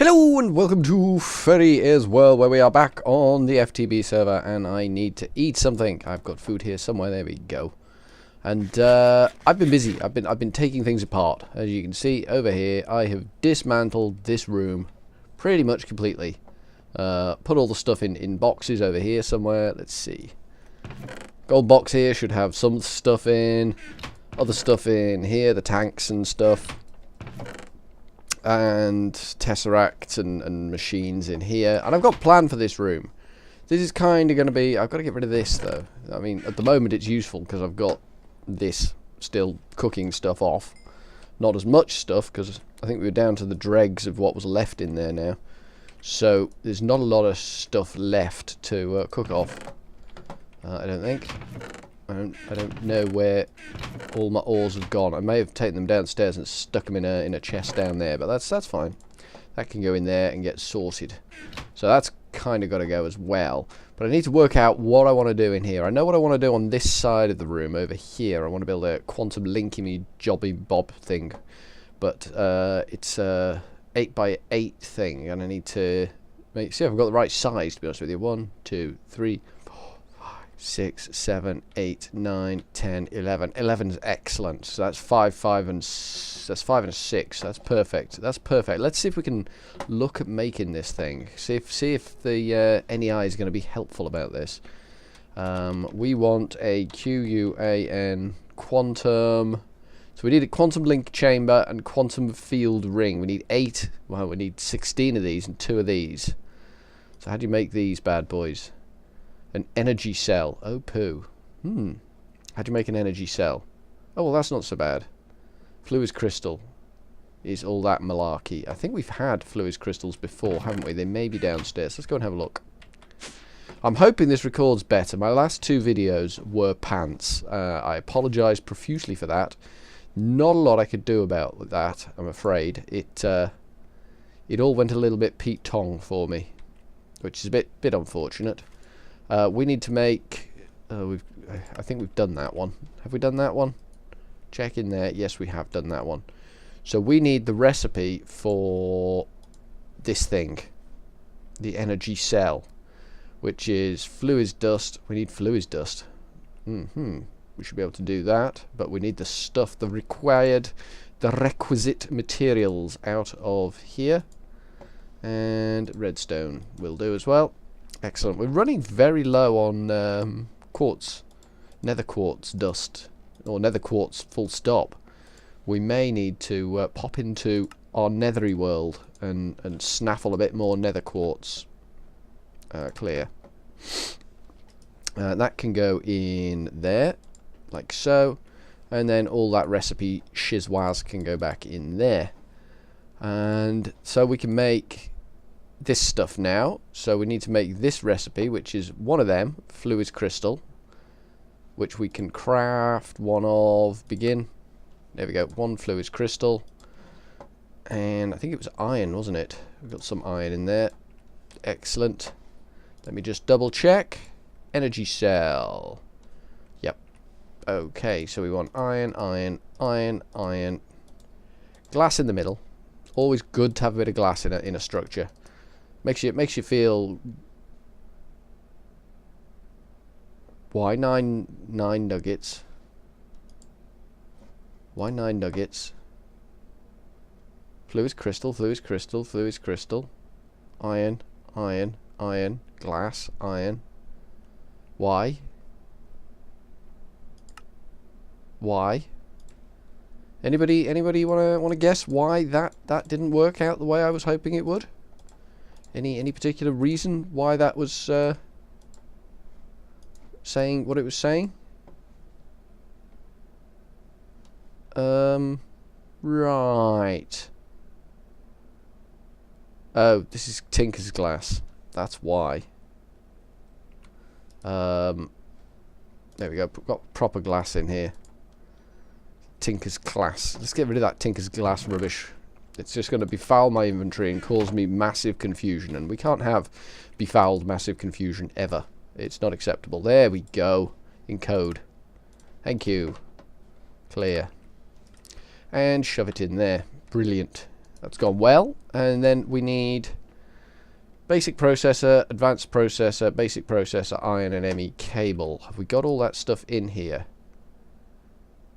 Hello and welcome to Furry as well, where we are back on the FTB server, and I need to eat something. I've got food here somewhere. There we go. And I've been busy. I've been taking things apart. As you can see over here, I have dismantled this room pretty much completely. Put all the stuff in boxes over here somewhere. Let's see. Gold box here should have some stuff in. Other stuff in here, the tanks and stuff. And tesseracts and machines in here, and I've got a plan for this room. This is kind of going to be, I've got to get rid of this though. I mean, at the moment it's useful because I've got this still cooking stuff off. Not as much stuff because I think we were down to the dregs of what was left in there now, so there's not a lot of stuff left to cook off. I don't think. I don't know where all my ores have gone. I may have taken them downstairs and stuck them in a chest down there, but that's fine. That can go in there and get sorted. So that's kind of got to go as well. But I need to work out what I want to do in here. I know what I want to do on this side of the room over here. I want to build a quantum linky jobby bob thing, but it's a 8x8 thing, and I need to see if I've got the right size. To be honest with you, 1, 2, 3. 6, 7, 8, 9, 10, 11. 11 is excellent. So that's 5 and 6. That's perfect. That's perfect. Let's see if we can look at making this thing. See if the NEI is going to be helpful about this. We want a QUAN quantum. So we need a quantum link chamber and quantum field ring. We need 8. Well, we need 16 of these and 2 of these. So how do you make these bad boys? An energy cell. Oh, poo. How do you make an energy cell? Oh, well, that's not so bad. Fluid crystal is all that malarkey. I think we've had fluid crystals before, haven't we? They may be downstairs. Let's go and have a look. I'm hoping this records better. My last 2 videos were pants. I apologise profusely for that. Not a lot I could do about that, I'm afraid. It all went a little bit Pete Tong for me, which is a bit unfortunate. We need to make. I think we've done that one. Have we done that one? Check in there. Yes, we have done that one. So we need the recipe for this thing, the energy cell, which is fluid dust. We need fluid dust. We should be able to do that, but we need the stuff, the requisite materials out of here, and redstone will do as well. Excellent. We're running very low on quartz, nether quartz dust, or nether quartz full stop. We may need to pop into our nethery world and snaffle a bit more nether quartz clear. That can go in there, like so, and then all that recipe shizwaz can go back in there. And so we can make this stuff now. So we need to make this recipe, which is one of them, fluid crystal, which we can craft one of. Begin. There we go. 1 fluid crystal, and I think it was iron, wasn't it? We've got some iron in there. Excellent. Let me just double check. Energy cell. Yep. Okay, so we want iron, iron, iron, iron. Glass in the middle. Always good to have a bit of glass in a structure. Makes you feel. Why 9 nuggets? Why 9 nuggets? Fluid crystal, fluid crystal, fluid crystal. Iron, iron, iron, glass, iron. Why? Why? Anybody wanna guess why that didn't work out the way I was hoping it would? Any particular reason why that was saying what it was saying? Right. Oh, this is Tinker's glass. That's why. There we go. Got proper glass in here. Tinker's glass. Let's get rid of that Tinker's glass rubbish. It's just going to befoul my inventory and cause me massive confusion, and we can't have befouled massive confusion ever. It's not acceptable. There we go. In code. Thank you. Clear. And shove it in there. Brilliant. That's gone well. And then we need basic processor, advanced processor, basic processor, iron and ME cable. Have we got all that stuff in here?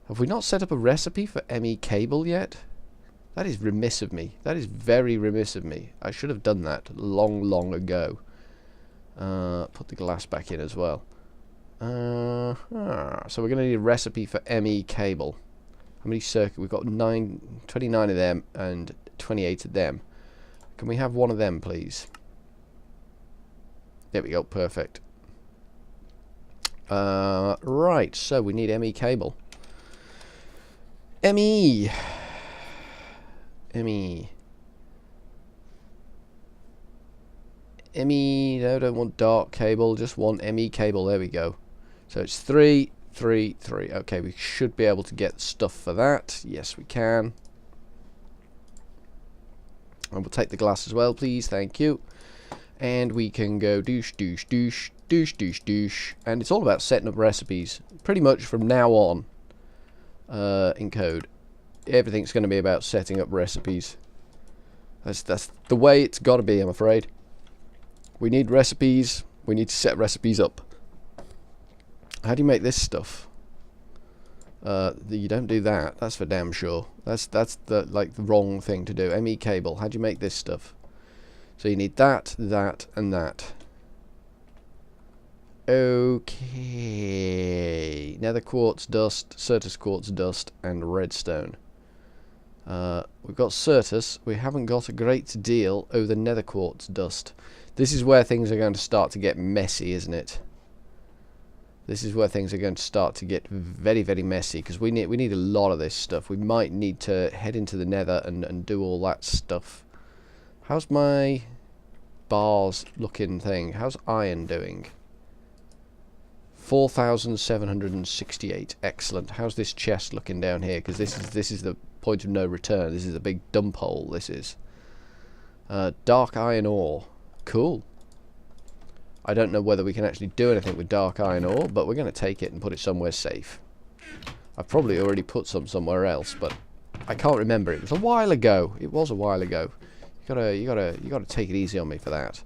Have we not set up a recipe for ME cable yet? That is remiss of me. That is very remiss of me. I should have done that long ago. Put the glass back in as well. So we're going to need a recipe for ME cable. How many circuits? We've got 29 of them and 28 of them. Can we have one of them, please? There we go. Perfect. Right. So we need ME cable. ME. No, don't want dark cable, just want ME cable. There we go. So it's 3, 3, 3. Okay, we should be able to get stuff for that. Yes, we can. And we'll take the glass as well, please. Thank you. And we can go douche, douche, douche, douche, douche, douche. And it's all about setting up recipes. Pretty much from now on, in code, everything's going to be about setting up recipes. That's the way it's got to be, I'm afraid. We need recipes. We need to set recipes up. How do you make this stuff? You don't do that. That's for damn sure. That's the wrong thing to do. ME cable. How do you make this stuff? So you need that, that, and that. Okay. Nether quartz dust, Certus quartz dust, and redstone. We've got Certus. We haven't got a great deal over the nether quartz dust. This is where things are going to start to get messy, isn't it? This is where things are going to start to get very, very messy, because we need a lot of this stuff. We might need to head into the nether and do all that stuff. How's my bars looking thing? How's iron doing? 4,768. Excellent. How's this chest looking down here? Because this is the point of no return. This is a big dump hole. This is dark iron ore. Cool. I don't know whether we can actually do anything with dark iron ore, but we're going to take it and put it somewhere safe. I've probably already put some somewhere else, but I can't remember. It was a while ago. It was a while ago. You gotta take it easy on me for that.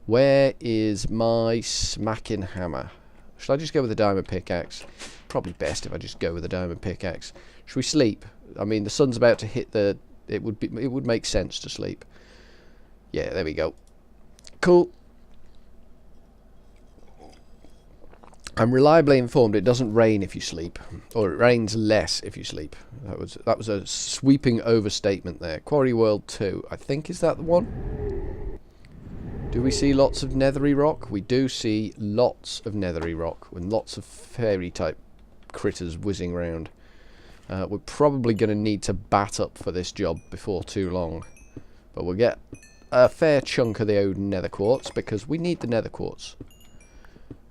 Where is my smacking hammer? Should I just go with the diamond pickaxe? Probably best if I just go with the diamond pickaxe. Should we sleep? I mean, the sun's about to hit the. It would make sense to sleep. Yeah, there we go. Cool. I'm reliably informed it doesn't rain if you sleep, or it rains less if you sleep. That was a sweeping overstatement there. Quarry World 2, I think, is that the one? Do we see lots of nethery rock? We do see lots of nethery rock with lots of fairy type critters whizzing around. We're probably going to need to bat up for this job before too long, but we'll get a fair chunk of the old nether quartz because we need the nether quartz.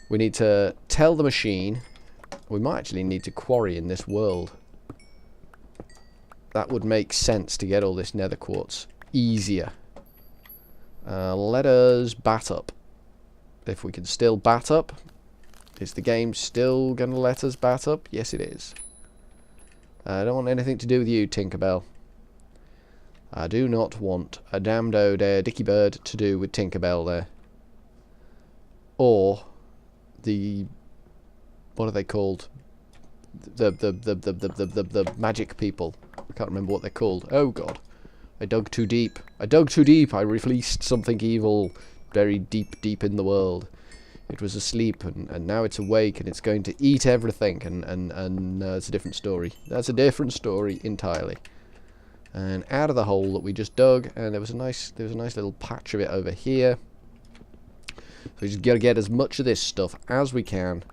We need to tell the machine. We might actually need to quarry in this world. That would make sense to get all this nether quartz easier. Let us bat up. If we can still bat up. Is the game still going to let us bat up? Yes, it is. I don't want anything to do with you, Tinkerbell. I do not want a damned old dicky bird to do with Tinkerbell there. Or the, what are they called? The magic people. I can't remember what they're called. Oh god. I dug too deep. I dug too deep. I released something evil very deep in the world. It was asleep and now it's awake and it's going to eat everything and it's a different story. That's a different story entirely. And out of the hole that we just dug, and there was a nice little patch of it over here. So we just got to get as much of this stuff as we can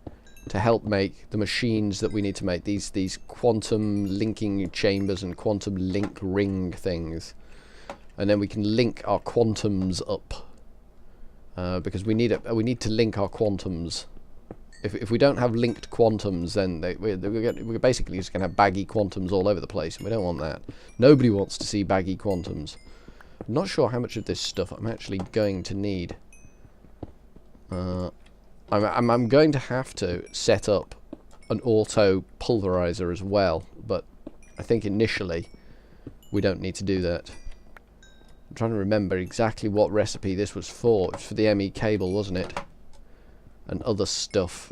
to help make the machines that we need to make. These quantum linking chambers and quantum link ring things. And then we can link our quantums up. Because we need to link our quantums. If we don't have linked quantums, then we're basically just going to have baggy quantums all over the place, and we don't want that. Nobody wants to see baggy quantums. I'm not sure how much of this stuff I'm actually going to need. I'm going to have to set up an auto pulverizer as well, but I think initially we don't need to do that. I'm trying to remember exactly what recipe this was for. It was for the ME cable, wasn't it? And other stuff.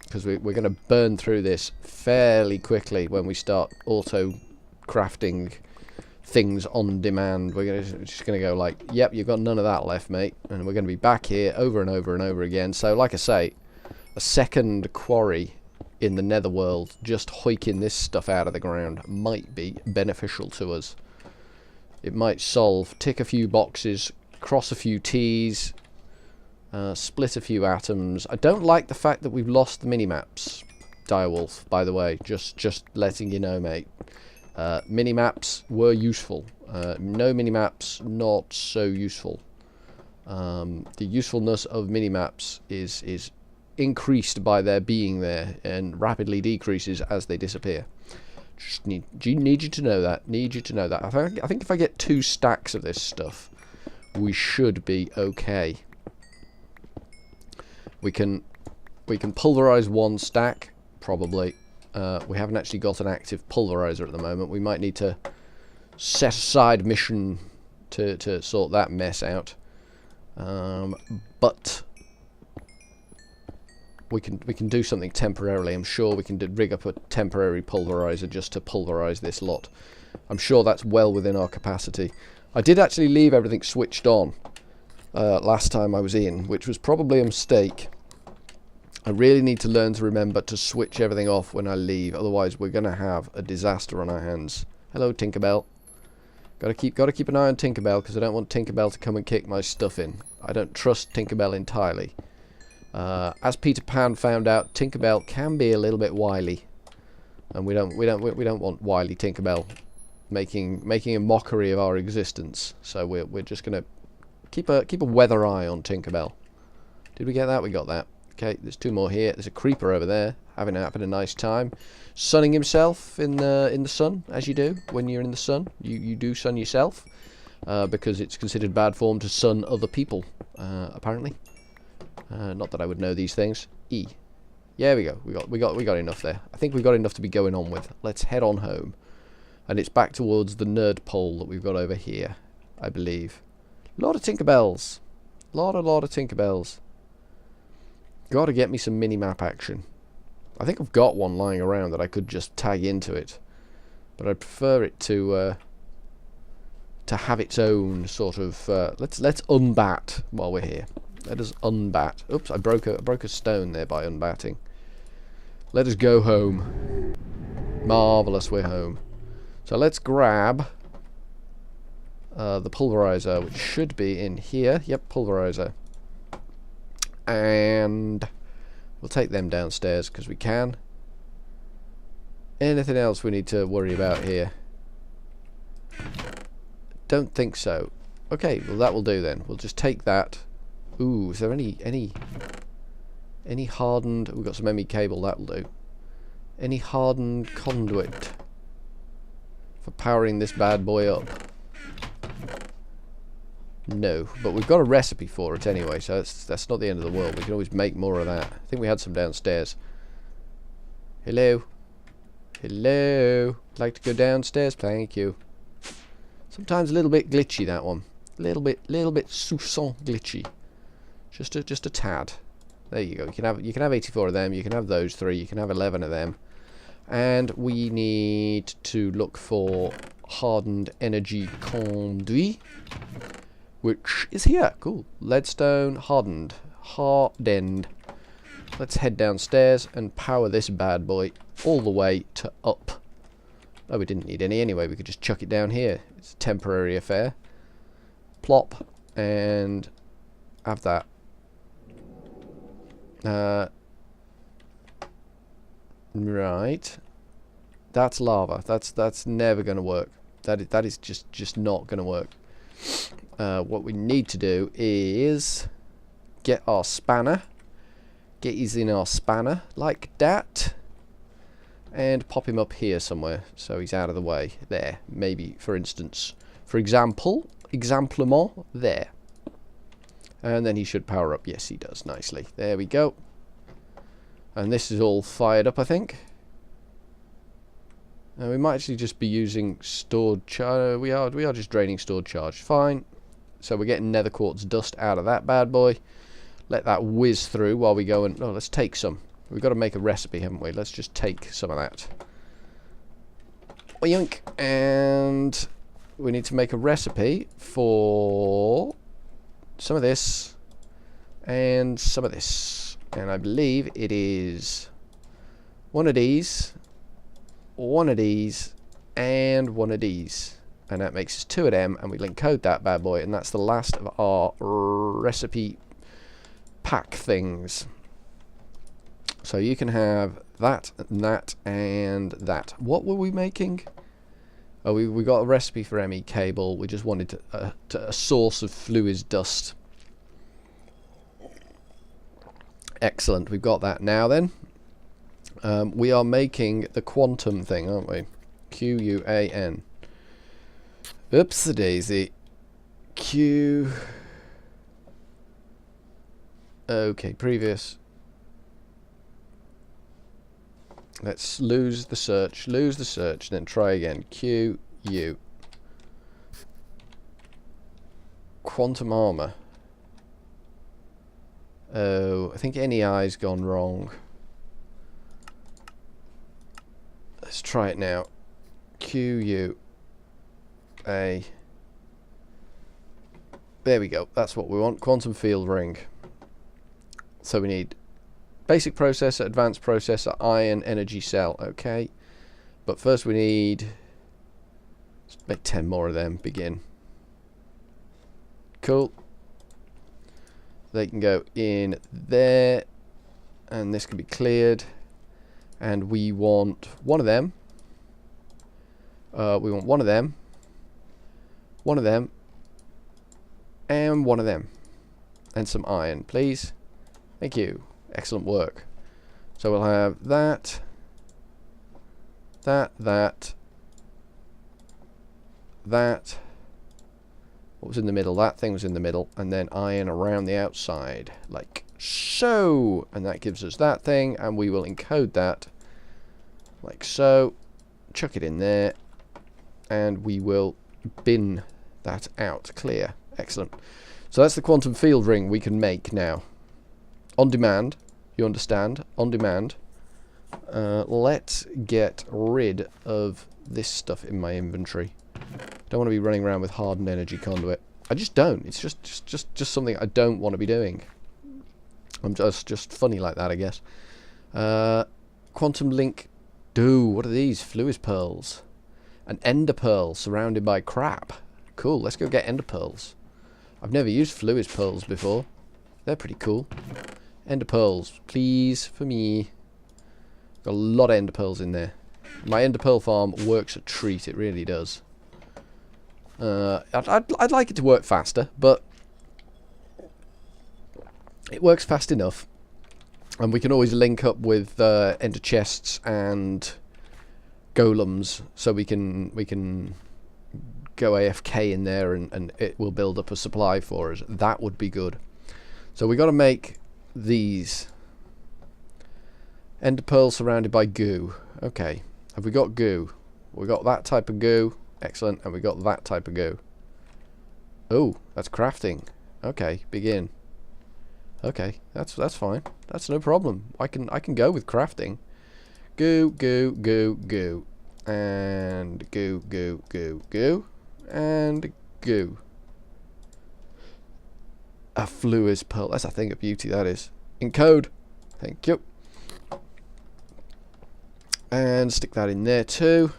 Because we're going to burn through this fairly quickly when we start auto crafting things on demand. We're just going to go like, yep, you've got none of that left, mate. And we're going to be back here over and over and over again. So like I say, a second quarry in the netherworld, just hoiking this stuff out of the ground, might be beneficial to us. It might tick a few boxes, cross a few T's, split a few atoms. I don't like the fact that we've lost the minimaps, Direwolf, by the way. Just letting you know, mate. Minimaps were useful. No minimaps, not so useful. The usefulness of minimaps is increased by their being there and rapidly decreases as they disappear. Just need you to know that. Need you to know that. I think if I get 2 stacks of this stuff, we should be okay. We can pulverize 1 stack, probably. We haven't actually got an active pulverizer at the moment. We might need to set aside mission to sort that mess out. But we can do something temporarily. I'm sure we can rig up a temporary pulverizer just to pulverize this lot. I'm sure that's well within our capacity. I did actually leave everything switched on last time I was in, which was probably a mistake. I really need to learn to remember to switch everything off when I leave, otherwise we're going to have a disaster on our hands. Hello, Tinkerbell. Got to keep an eye on Tinkerbell, because I don't want Tinkerbell to come and kick my stuff in. I don't trust Tinkerbell entirely. As Peter Pan found out, Tinkerbell can be a little bit wily, and we don't want wily Tinkerbell making a mockery of our existence. So we're just going to keep a weather eye on Tinkerbell. Did we get that? We got that. Okay, there's 2 more here. There's a creeper over there, having a nice time, sunning himself in the sun, as you do when you're in the sun. You do sun yourself, because it's considered bad form to sun other people, apparently. Not that I would know these things. Yeah, we go. We got enough there. I think we've got enough to be going on with. Let's head on home, and it's back towards the nerd pole that we've got over here, I believe. A lot of Tinkerbells. Lot of Tinkerbells. Got to get me some mini-map action. I think I've got one lying around that I could just tag into it, but I'd prefer it to have its own sort of. Let's unbat while we're here. Let us unbat. Oops, I broke a stone there by unbatting. Let us go home. Marvelous, we're home. So let's grab the pulverizer, which should be in here. Yep, pulverizer. And we'll take them downstairs because we can. Anything else we need to worry about here? Don't think so. Okay, well that will do then. We'll just take that. Ooh, is there any hardened? We've got some ME cable, that'll do. Any hardened conduit for powering this bad boy up? No, but we've got a recipe for it anyway, so that's not the end of the world. We can always make more of that. I think we had some downstairs. Hello? Hello? Like to go downstairs? Thank you. Sometimes a little bit glitchy, that one. Little bit soupçon glitchy. Just a tad. There you go. You can have 84 of them. You can have those 3. You can have 11 of them. And we need to look for hardened energy conduit, which is here. Cool. Leadstone hardened. Let's head downstairs and power this bad boy all the way to up. Oh, we didn't need any anyway. We could just chuck it down here. It's a temporary affair. Plop and have that. Right. That's lava. That's never going to work. That is just not going to work. What we need to do is get our spanner. Get his in our spanner like that. And pop him up here somewhere so he's out of the way. There. Maybe, for instance. For example. Exemplement. There. And then he should power up. Yes, he does. Nicely. There we go. And this is all fired up, I think. We might actually just be using stored charge. We are just draining stored charge. Fine. So we're getting nether quartz dust out of that bad boy. Let that whiz through while we go and... Oh, let's take some. We've got to make a recipe, haven't we? Let's just take some of that. Yoink. And we need to make a recipe for some of this and some of this. And I believe it is one of these, one of these, and one of these. And that makes us 2 of them, and we'll encode that bad boy, and that's the last of our recipe pack things. So you can have that, and that, and that. What were we making? Oh, we got a recipe for ME cable. We just wanted a source of fluid dust. Excellent, we've got that now then. We are making the quantum thing, aren't we? Q-U-A-N. Oops-a-daisy. Q... Okay, previous. Let's lose the search, then try again. Q, U. Quantum armor. Oh, I think NEI's gone wrong. Let's try it now. Q, U, A. There we go. That's what we want. Quantum field ring. So we need basic processor, advanced processor, ion, energy cell. Okay. But first we need... Let's make 10 more of them. Begin. Cool. They can go in there. And this can be cleared. And we want one of them. We want one of them. One of them. And one of them. And some iron, please. Thank you. Excellent work. So we'll have that. That. What was in the middle? That thing was in the middle. And then iron around the outside. Like so. And that gives us that thing. And we will encode that. Like so. Chuck it in there. And we will bin that out. Clear. Excellent. So that's the quantum field ring we can make now. On demand. You understand? On demand. Let's get rid of this stuff in my inventory. Don't want to be running around with hardened energy conduit. I just don't. It's just something I don't want to be doing. I'm just funny like that, I guess. Quantum link. What are these? Fluid pearls. An ender pearl surrounded by crap. Cool. Let's go get ender pearls. I've never used fluid pearls before. They're pretty cool. Ender pearls, please, for me. Got a lot of ender pearls in there. My ender pearl farm works a treat. It really does. I'd like it to work faster, but it works fast enough. And we can always link up with ender chests and golems, so we can go AFK in there, and it will build up a supply for us. That would be good. So we got to make these. Ender pearl surrounded by goo. Okay. Have we got goo? We got that type of goo. Excellent. And we got that type of goo. Oh, that's crafting. Okay, begin. Okay, that's fine. That's no problem. I can go with crafting. Goo, goo, goo, goo. And goo, goo, goo, goo. And goo. A fluid pearl. That's a thing of beauty, that is. Encode. Thank you. And stick that in there too.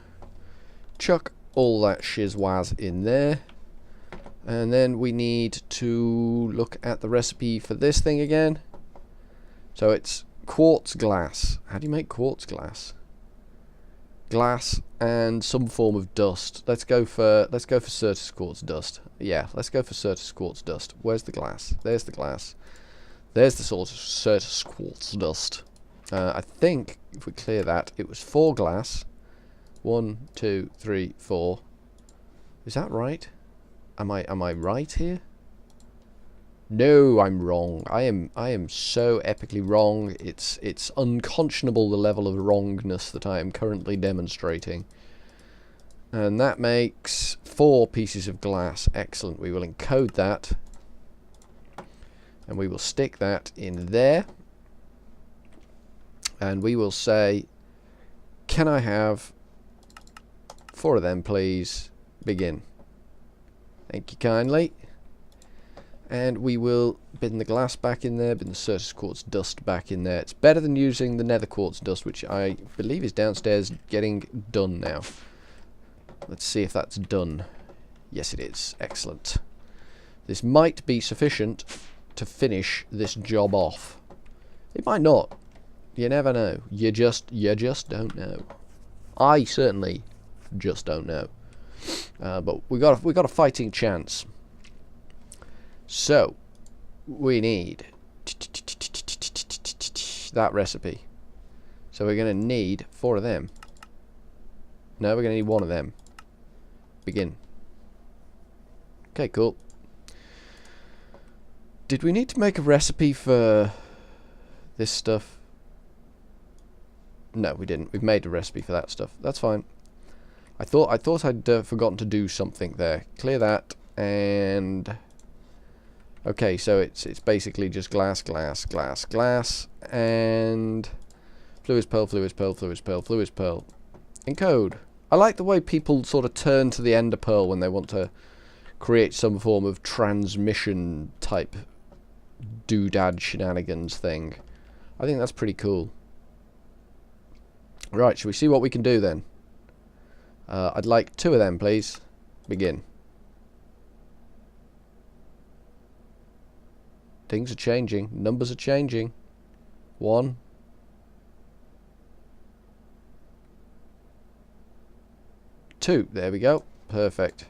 Chuck all that shizwaz in there. And then we need to look at the recipe for this thing again. So it's quartz glass. How do you make quartz glass? Glass and some form of dust. Let's go for Certus quartz dust. Yeah, let's go for Certus quartz dust. Where's the glass? There's the glass. There's the sort of Certus quartz dust. I think if we clear that, it was 4 glass. 1, 2, 3, 4. Is that right? Am I right here? No, I'm wrong. I am so epically wrong. It's unconscionable the level of wrongness that I am currently demonstrating. And that makes 4 pieces of glass. Excellent. We will encode that. And we will stick that in there. And we will say, can I have 4 of them, please? Begin. Thank you kindly. And we will bin the glass back in there, bin the surface quartz dust back in there. It's better than using the nether quartz dust, which I believe is downstairs getting done now. Let's see if that's done. Yes, it is. Excellent. This might be sufficient to finish this job off. It might not. You never know. You just don't know. I certainly just don't know. But we got a fighting chance. So we need that recipe. So we're going to need 4 of them. No, we're going to need 1 of them. Begin. Okay, cool. Did we need to make a recipe for this stuff? No, we didn't. We've made a recipe for that stuff. That's fine. I thought I'd forgotten to do something there. Clear that, and okay, so it's basically just glass, glass, glass, glass, and fluid pearl, fluid pearl, fluid pearl, fluid pearl. Encode. I like the way people sort of turn to the ender pearl when they want to create some form of transmission type doodad shenanigans thing. I think that's pretty cool. Right, shall we see what we can do then? I'd like 2 of them, please. Begin. Things are changing. Numbers are changing. 1. 2. There we go. Perfect.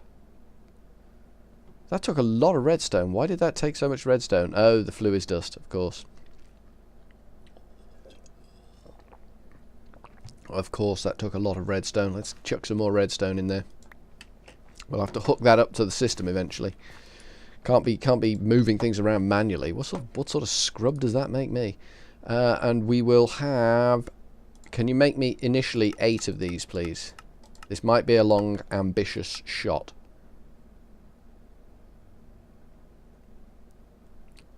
That took a lot of redstone. Why did that take so much redstone? Oh, the fluid dust, of course. Of course, that took a lot of redstone. Let's chuck some more redstone in there. We'll have to hook that up to the system eventually. Can't be moving things around manually. What sort of scrub does that make me? And we will have... Can you make me initially 8 of these, please? This might be a long, ambitious shot.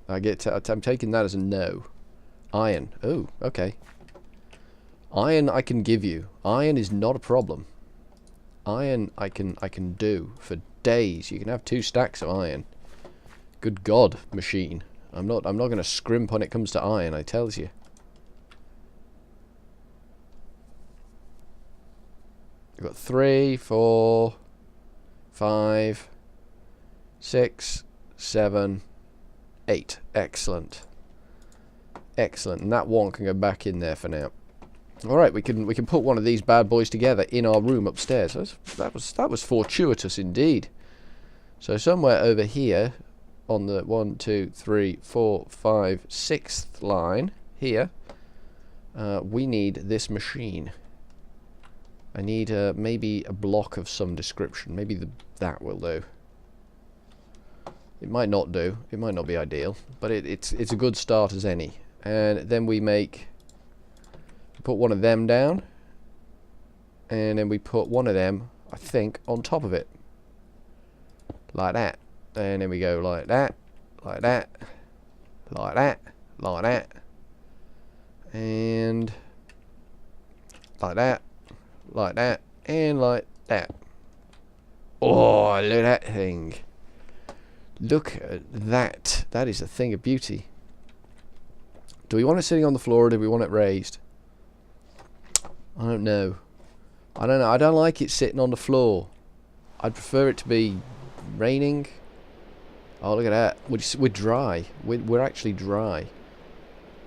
I'm taking that as a no. Iron. Oh, okay. Iron I can give you. Iron is not a problem. Iron I can do for days. You can have 2 stacks of iron. Good God, machine. I'm not going to scrimp when it comes to iron, I tells you. We've got 3, 4, 5, 6, 7, 8. Excellent. Excellent. And that 1 can go back in there for now. Alright, we can put one of these bad boys together in our room upstairs. That was fortuitous indeed. So somewhere over here on the 1, 2, 3, 4, 5, 6th line here, we need this machine. I need maybe a block of some description. Maybe that will do. It might not do. It might not be ideal, but it's a good start as any. And then we put one of them down, and then we put one of them, I think, on top of it, like that. And then we go like that, like that, like that, like that, and like that, like that, and like that. Oh, look at that thing. Look at that. That is a thing of beauty. Do we want it sitting on the floor, or do we want it raised? I don't know. I don't know. I don't like it sitting on the floor. I'd prefer it to be raining. Oh, look at that. We're dry. We're actually dry.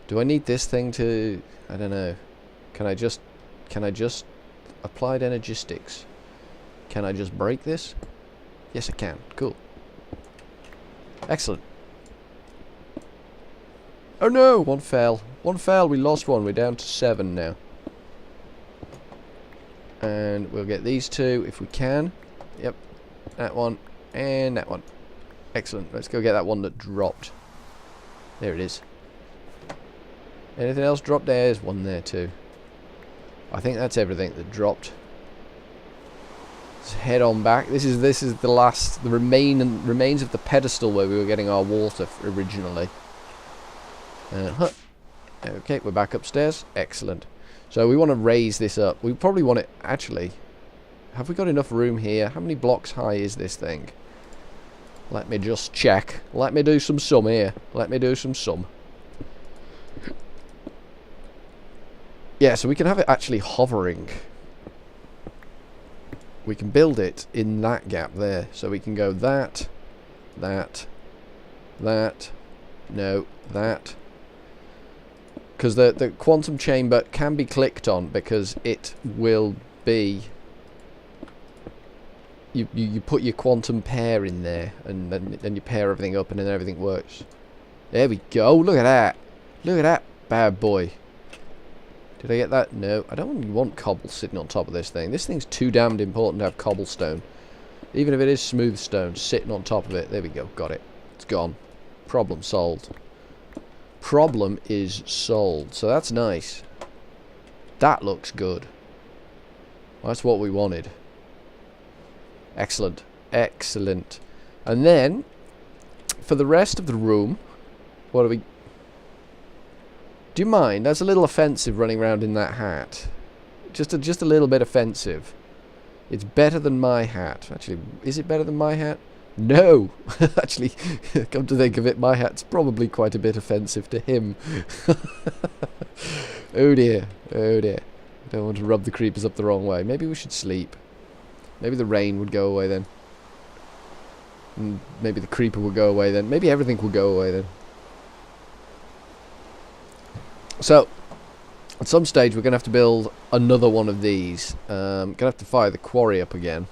Do I need this thing to... I don't know. Can I just... Applied energistics. Can I just break this? Yes, I can. Cool. Excellent. Oh no! 1 fell. 1 fell. We lost 1. We're down to 7 now. And we'll get these 2 if we can. Yep. That one. And that one. Excellent. Let's go get that one that dropped. There it is. Anything else dropped? There's 1 there too. I think that's everything that dropped. Let's head on back. This is the remains of the pedestal where we were getting our water originally. Okay, we're back upstairs. Excellent. So we want to raise this up. We probably want it... Actually, have we got enough room here? How many blocks high is this thing? Let me just check. Let me do some sum here. Let me do some sum. Yeah, so we can have it actually hovering. We can build it in that gap there. So we can go that, that, that, no, that. Because the quantum chamber can be clicked on because it will be... You put your quantum pair in there and then you pair everything up and then everything works. There we go. Look at that. Look at that bad boy. Did I get that? No. I don't really want cobble sitting on top of this thing. This thing's too damned important to have cobblestone. Even if it is smooth stone sitting on top of it. There we go. Got it. It's gone. Problem solved. Problem is solved. So that's nice. That looks good. That's what we wanted. Excellent. Excellent. And then, for the rest of the room, what do we... Do you mind? That's a little offensive running around in that hat. Just a little bit offensive. It's better than my hat. Actually, is it better than my hat? No! Actually, come to think of it, my hat's probably quite a bit offensive to him. Oh dear. Oh dear. I don't want to rub the creepers up the wrong way. Maybe we should sleep. Maybe the rain would go away then. And maybe the creeper would go away then. Maybe everything would go away then. So, at some stage we're going to have to build another one of these. Going to have to fire the quarry up again.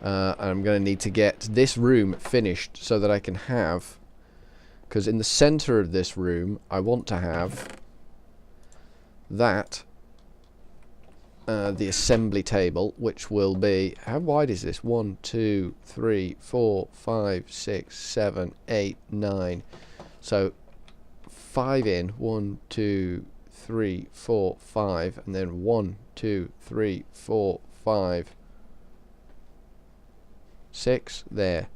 And I'm going to need to get this room finished so that I can have... Because in the center of this room, I want to have that... the assembly table, which will be... How wide is this? 1, 2, 3, 4, 5, 6, 7, 8, 9. So... 5 in, 1, 2, 3, 4, 5, and then 1, 2, 3, 4, 5, 6, there.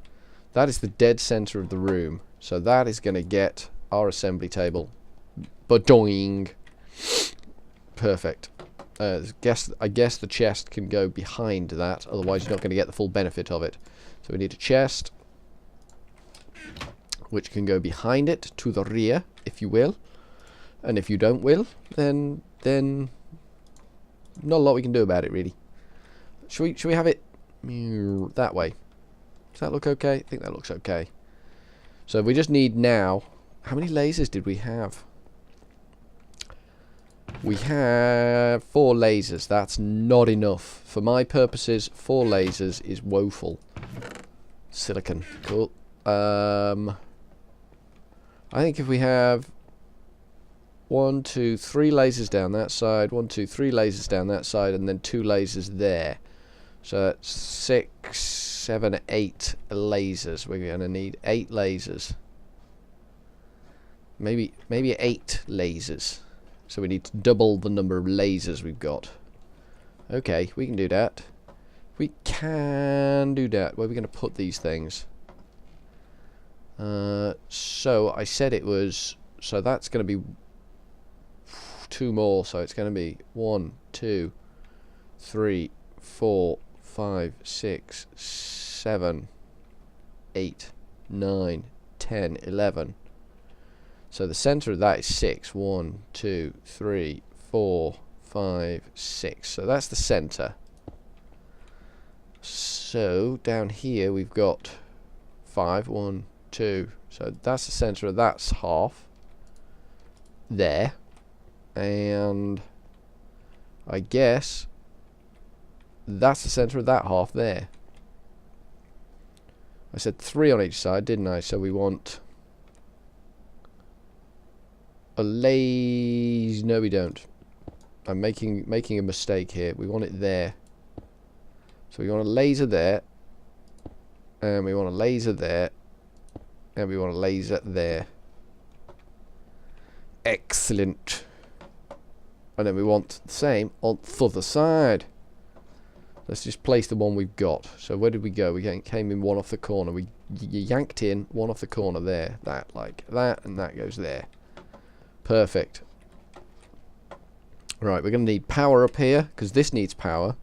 That is the dead center of the room. So that is going to get our assembly table. Badoing. Perfect. I guess the chest can go behind that, otherwise you're not going to get the full benefit of it. So we need a chest, which can go behind it, to the rear, if you will. And if you don't will, then not a lot we can do about it, really. Should we have it that way? Does that look okay? I think that looks okay. So we just need now... How many lasers did we have? We have 4 lasers. That's not enough. For my purposes, 4 lasers is woeful. Silicon. Cool. I think if we have 1, 2, 3 lasers down that side, 1, 2, 3 lasers down that side, and then 2 lasers there. So that's 6, 7, 8 lasers. We're going to need 8 lasers. Maybe 8 lasers. So we need to double the number of lasers we've got. Okay, we can do that. We can do that. Where are we going to put these things? So I said it was... So that's going to be 2 more. So it's going to be 1, 2, 3, 4, 5, 6, 7, 8, 9, 10, 11. So the center of that is 6. 1, 2, 3, 4, 5, 6. So that's the center. So down here we've got 5. 1, 2. So that's the center of that half. There. And I guess that's the center of that half there. I said 3 on each side, didn't I? So we want a laser. No, we don't. I'm making a mistake here. We want it there. So we want a laser there, and we want a laser there, and we want a laser there. Excellent. And then we want the same on the other side. Let's just place the one we've got. So where did we go? We came in one off the corner. We yanked in one off the corner there. That, like that, and that goes there. Perfect. Right, we're going to need power up here, because this needs power.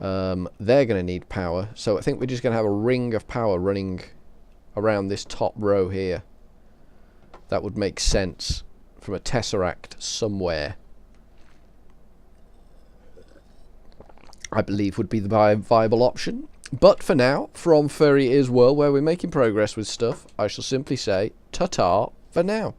They're going to need power. So I think we're just going to have a ring of power running around this top row here. That would make sense from a tesseract somewhere. I believe would be the viable option. But for now, from Furry Ears World, where we're making progress with stuff, I shall simply say ta-ta for now.